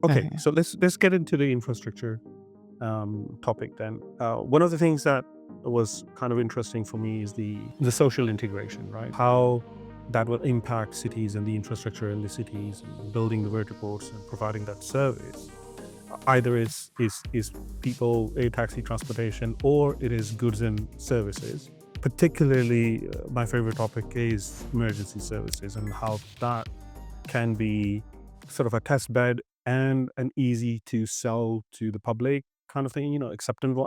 Okay, so let's get into the infrastructure topic then. One of the things that was kind of interesting for me is the social integration, right? How that will impact cities and the infrastructure in the cities, and building the vertiports and providing that service. Either is people air taxi transportation, or it is goods and services. Particularly, my favorite topic is emergency services and how that can be sort of a test bed and an easy to sell to the public kind of thing,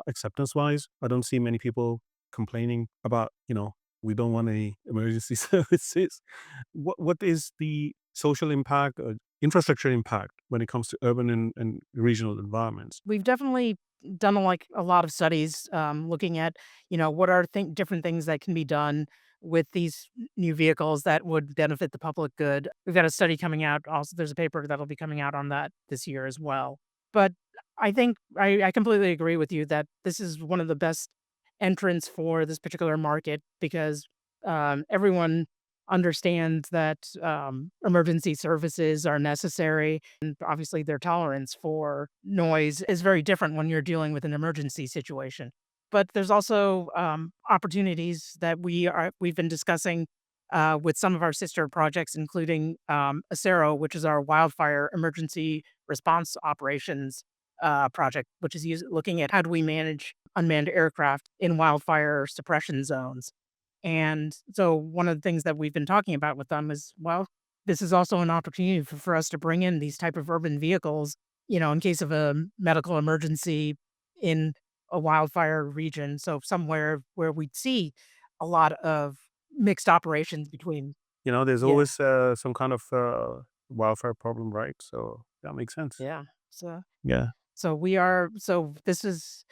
acceptance wise. I don't see many people complaining about, we don't want any emergency services. What is the social impact or infrastructure impact when it comes to urban and regional environments? We've definitely done like a lot of studies looking at, what are different things that can be done with these new vehicles that would benefit the public good. We've got a study coming out. Also, there's a paper that'll be coming out on that this year as well. But I think I completely agree with you that this is one of the best entrants for this particular market because everyone understands that emergency services are necessary. And obviously, their tolerance for noise is very different when you're dealing with an emergency situation. But there's also opportunities that we've been discussing with some of our sister projects, including Acero, which is our wildfire emergency response operations project, which is looking at how do we manage unmanned aircraft in wildfire suppression zones. And so one of the things that we've been talking about with them is, well, this is also an opportunity for us to bring in these type of urban vehicles, in case of a medical emergency in a wildfire region. So somewhere where we'd see a lot of mixed operations between. There's Yeah. always some kind of wildfire problem, right? So that makes sense. Yeah. So Yeah. So we are so this is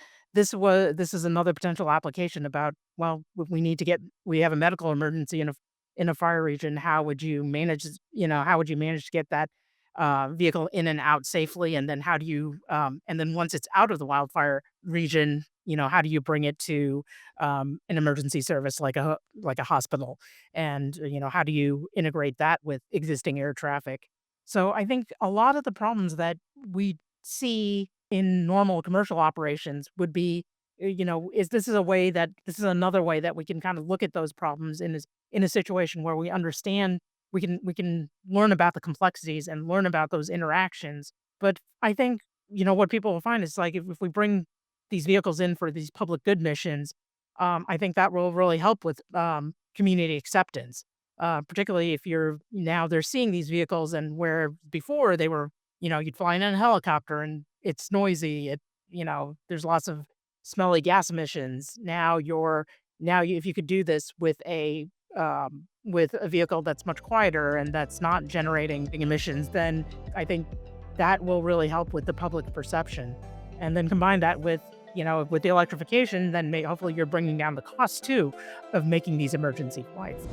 another potential application about, well, we need to get we have a medical emergency in a fire region. How would you manage, how would you manage to get that vehicle in and out safely? And then how do you and then once it's out of the wildfire region, how do you bring it to an emergency service like a hospital? And how do you integrate that with existing air traffic? So I think a lot of the problems that we see in normal commercial operations would be, is this is another way that we can kind of look at those problems in a situation where we understand we can learn about the complexities and learn about those interactions. But I think, what people will find is like if we bring these vehicles in for these public good missions, I think that will really help with community acceptance. Particularly if they're seeing these vehicles and where before they were, you'd fly in a helicopter and it's noisy. There's lots of smelly gas emissions. If you could do this with a vehicle that's much quieter and that's not generating emissions, then I think that will really help with the public perception. And then combine that with the electrification, then hopefully you're bringing down the cost too of making these emergency flights.